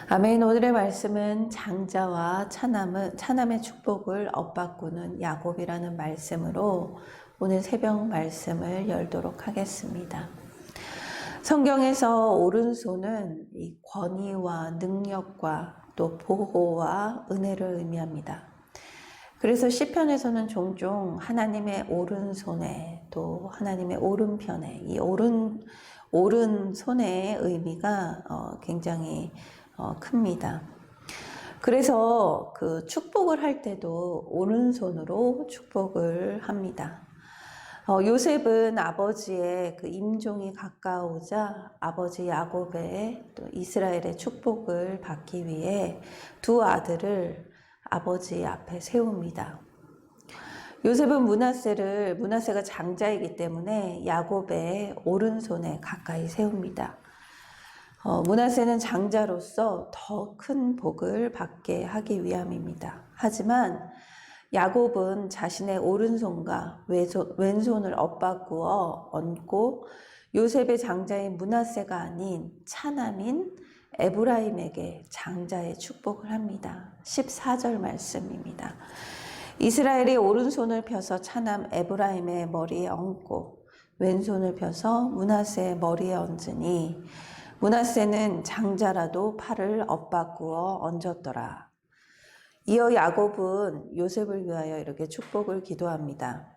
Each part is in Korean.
아멘. 오늘의 말씀은 장자와 차남의 축복을 엇바꾸는 야곱이라는 말씀으로 오늘 새벽 말씀을 열도록 하겠습니다. 성경에서 오른손은 이 권위와 능력과 또 보호와 은혜를 의미합니다. 그래서 시편에서는 종종 하나님의 오른손에 또 하나님의 오른편에 이 오른손의 의미가 굉장히 큽니다. 그래서 그 축복을 할 때도 오른손으로 축복을 합니다. 요셉은 아버지의 그 임종이 가까우자 아버지 야곱의 또 이스라엘의 축복을 받기 위해 두 아들을 아버지 앞에 세웁니다. 요셉은 므낫세가 장자이기 때문에 야곱의 오른손에 가까이 세웁니다. 므낫세는 장자로서 더 큰 복을 받게 하기 위함입니다. 하지만 야곱은 자신의 오른손과 왼손을 엇바꾸어 얹고 요셉의 장자인 므낫세가 아닌 차남인 에브라임에게 장자의 축복을 합니다. 14절 말씀입니다. 이스라엘이 오른손을 펴서 차남 에브라임의 머리에 얹고 왼손을 펴서 므낫세의 머리에 얹으니 므낫세는 장자라도 팔을 엇바꾸어 얹었더라. 이어 야곱은 요셉을 위하여 이렇게 축복을 기도합니다.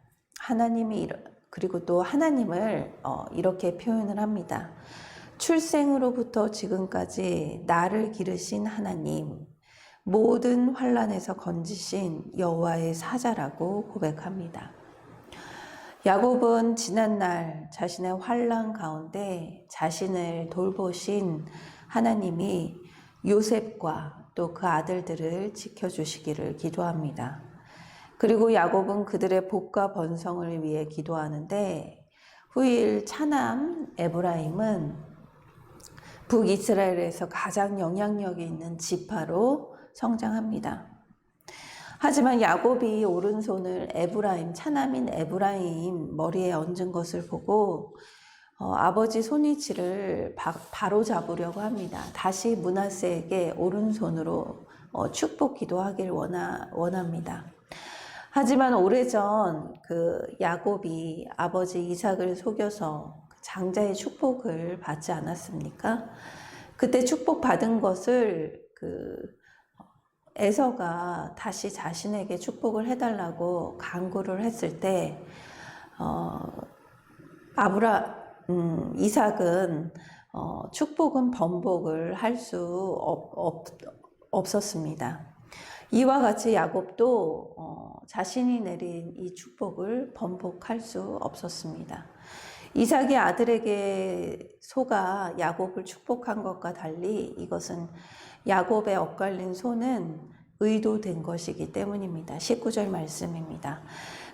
그리고 또 하나님을 이렇게 표현을 합니다. 출생으로부터 지금까지 나를 기르신 하나님, 모든 환난에서 건지신 여호와의 사자라고 고백합니다. 야곱은 지난날 자신의 환난 가운데 자신을 돌보신 하나님이 요셉과 또 그 아들들을 지켜주시기를 기도합니다. 그리고 야곱은 그들의 복과 번성을 위해 기도하는데 후일 차남 에브라임은 북이스라엘에서 가장 영향력이 있는 지파로 성장합니다. 하지만 야곱이 오른손을 차남인 에브라임 머리에 얹은 것을 보고 아버지 손위치를 바로 잡으려고 합니다. 다시 므낫세에게 오른손으로 축복 기도하길 원합니다. 하지만 오래전 그 야곱이 아버지 이삭을 속여서 장자의 축복을 받지 않았습니까? 그때 축복받은 것을 에서가 다시 자신에게 축복을 해달라고 간구를 했을 때 이삭은 축복은 번복을 할 수 없었습니다. 이와 같이 야곱도 자신이 내린 이 축복을 번복할 수 없었습니다. 이삭이 아들에게 속아 야곱을 축복한 것과 달리 이것은 야곱의 엇갈린 손은 의도된 것이기 때문입니다. 19절 말씀입니다.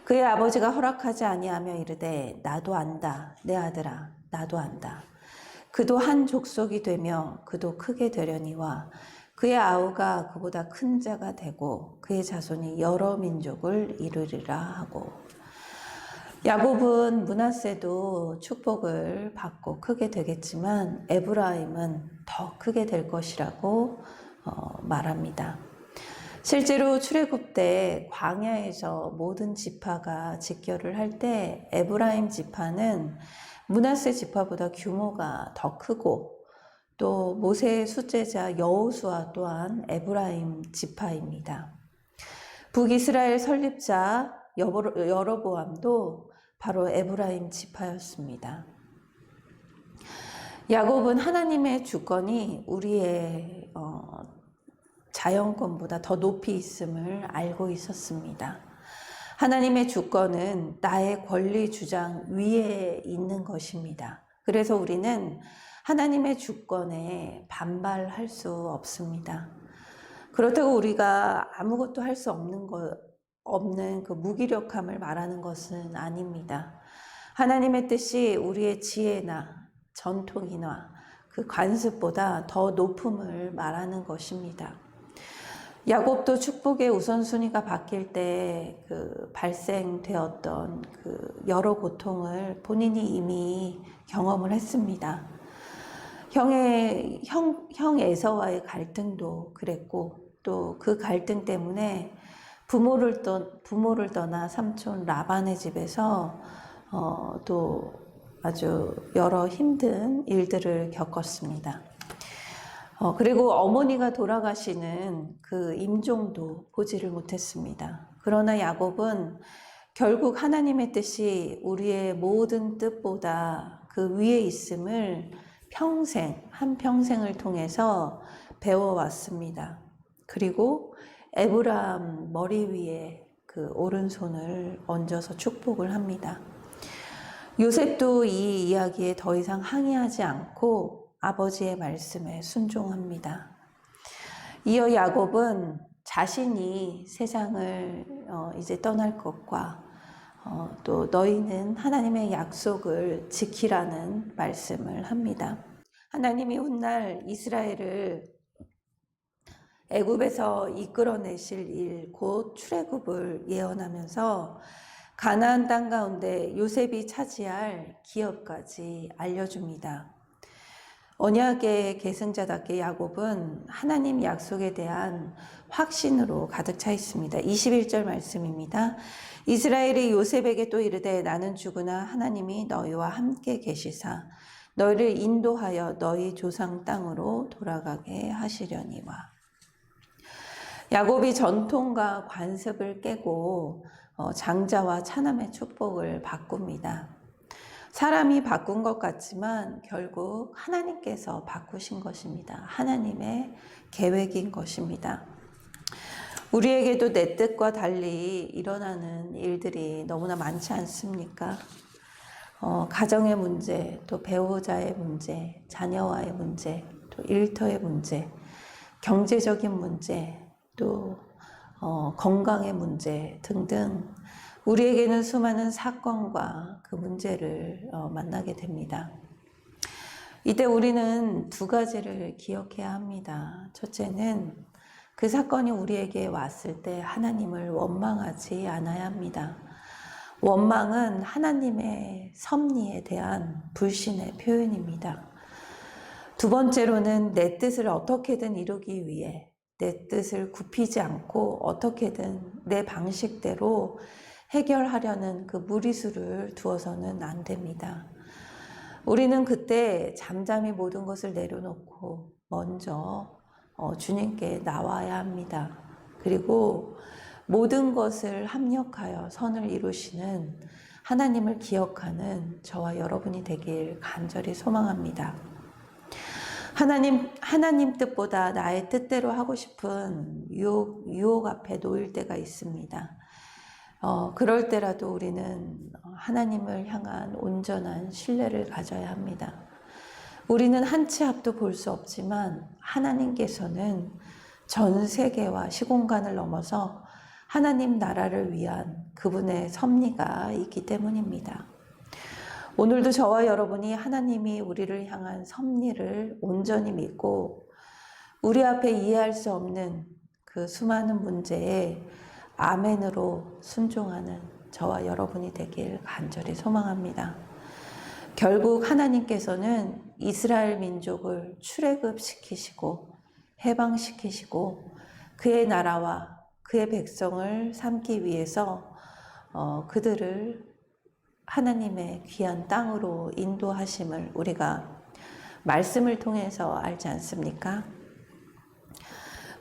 그의 아버지가 허락하지 아니하며 이르되 나도 안다 내 아들아 나도 안다. 그도 한 족속이 되며 그도 크게 되려니와 그의 아우가 그보다 큰 자가 되고 그의 자손이 여러 민족을 이루리라 하고. 야곱은 므낫세도 축복을 받고 크게 되겠지만 에브라임은 더 크게 될 것이라고 말합니다. 실제로 출애굽 때 광야에서 모든 지파가 집결을 할 때 에브라임 지파는 므낫세 지파보다 규모가 더 크고 또 모세의 숫제자 여호수아 또한 에브라임 지파입니다. 북이스라엘 설립자 여로보암도 바로 에브라임 지파였습니다. 야곱은 하나님의 주권이 우리의 자연권보다 더 높이 있음을 알고 있었습니다. 하나님의 주권은 나의 권리 주장 위에 있는 것입니다. 그래서 우리는 하나님의 주권에 반발할 수 없습니다. 그렇다고 우리가 아무것도 할 수 없는 그 무기력함을 말하는 것은 아닙니다. 하나님의 뜻이 우리의 지혜나 전통이나 그 관습보다 더 높음을 말하는 것입니다. 야곱도 축복의 우선순위가 바뀔 때 발생되었던 여러 고통을 본인이 이미 경험을 했습니다. 형 에서와의 갈등도 그랬고, 또 그 갈등 때문에 부모를 떠나 삼촌 라반의 집에서 또 아주 여러 힘든 일들을 겪었습니다. 그리고 어머니가 돌아가시는 그 임종도 보지를 못했습니다. 그러나 야곱은 결국 하나님의 뜻이 우리의 모든 뜻보다 그 위에 있음을 한평생을 통해서 배워왔습니다. 그리고 에브라임 머리 위에 그 오른손을 얹어서 축복을 합니다. 요셉도 이 이야기에 더 이상 항의하지 않고 아버지의 말씀에 순종합니다. 이어 야곱은 자신이 세상을 이제 떠날 것과 또 너희는 하나님의 약속을 지키라는 말씀을 합니다. 하나님이 훗날 이스라엘을 애굽에서 이끌어내실 일, 곧 출애굽을 예언하면서 가나안 땅 가운데 요셉이 차지할 기업까지 알려줍니다. 언약의 계승자답게 야곱은 하나님 약속에 대한 확신으로 가득 차 있습니다. 21절 말씀입니다. 이스라엘이 요셉에게 또 이르되 나는 죽으나 하나님이 너희와 함께 계시사 너희를 인도하여 너희 조상 땅으로 돌아가게 하시려니와. 야곱이 전통과 관습을 깨고 장자와 차남의 축복을 바꿉니다. 사람이 바꾼 것 같지만 결국 하나님께서 바꾸신 것입니다. 하나님의 계획인 것입니다. 우리에게도 내 뜻과 달리 일어나는 일들이 너무나 많지 않습니까? 가정의 문제, 또 배우자의 문제, 자녀와의 문제, 또 일터의 문제, 경제적인 문제, 또 건강의 문제 등등 우리에게는 수많은 사건과 그 문제를 만나게 됩니다. 이때 우리는 두 가지를 기억해야 합니다. 첫째는 그 사건이 우리에게 왔을 때 하나님을 원망하지 않아야 합니다. 원망은 하나님의 섭리에 대한 불신의 표현입니다. 두 번째로는 내 뜻을 어떻게든 이루기 위해 내 뜻을 굽히지 않고 어떻게든 내 방식대로 해결하려는 그 무리수를 두어서는 안 됩니다. 우리는 그때 잠잠히 모든 것을 내려놓고 먼저 주님께 나와야 합니다. 그리고 모든 것을 합력하여 선을 이루시는 하나님을 기억하는 저와 여러분이 되길 간절히 소망합니다. 하나님 뜻보다 나의 뜻대로 하고 싶은 유혹 앞에 놓일 때가 있습니다. 그럴 때라도 우리는 하나님을 향한 온전한 신뢰를 가져야 합니다. 우리는 한 치 앞도 볼 수 없지만 하나님께서는 전 세계와 시공간을 넘어서 하나님 나라를 위한 그분의 섭리가 있기 때문입니다. 오늘도 저와 여러분이 하나님이 우리를 향한 섭리를 온전히 믿고 우리 앞에 이해할 수 없는 그 수많은 문제에 아멘으로 순종하는 저와 여러분이 되길 간절히 소망합니다. 결국 하나님께서는 이스라엘 민족을 출애굽시키시고 해방시키시고 그의 나라와 그의 백성을 삼기 위해서 그들을 하나님의 귀한 땅으로 인도하심을 우리가 말씀을 통해서 알지 않습니까?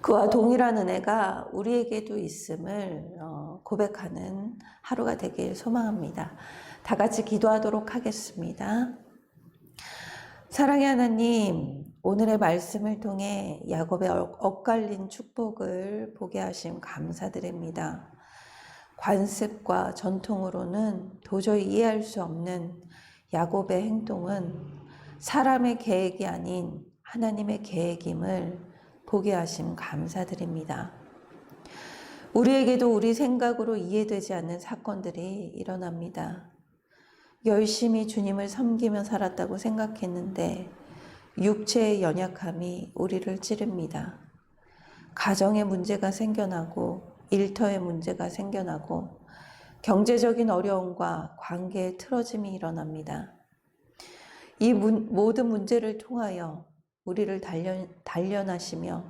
그와 동일한 은혜가 우리에게도 있음을 고백하는 하루가 되길 소망합니다. 다 같이 기도하도록 하겠습니다. 사랑의 하나님, 오늘의 말씀을 통해 야곱의 엇갈린 축복을 보게 하심 감사드립니다. 관습과 전통으로는 도저히 이해할 수 없는 야곱의 행동은 사람의 계획이 아닌 하나님의 계획임을 보게 하심 감사드립니다. 우리에게도 우리 생각으로 이해되지 않는 사건들이 일어납니다. 열심히 주님을 섬기며 살았다고 생각했는데 육체의 연약함이 우리를 찌릅니다. 가정에 문제가 생겨나고 일터에 문제가 생겨나고 경제적인 어려움과 관계의 틀어짐이 일어납니다. 이 모든 문제를 통하여 우리를 단련하시며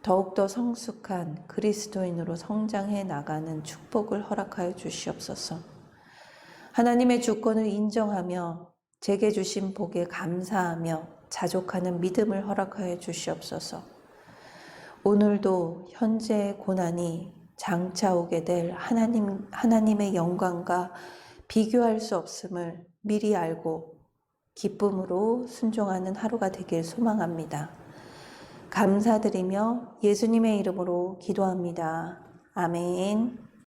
더욱더 성숙한 그리스도인으로 성장해 나가는 축복을 허락하여 주시옵소서. 하나님의 주권을 인정하며 제게 주신 복에 감사하며 자족하는 믿음을 허락하여 주시옵소서. 오늘도 현재의 고난이 장차 오게 될 하나님의 영광과 비교할 수 없음을 미리 알고 기쁨으로 순종하는 하루가 되길 소망합니다. 감사드리며 예수님의 이름으로 기도합니다. 아멘.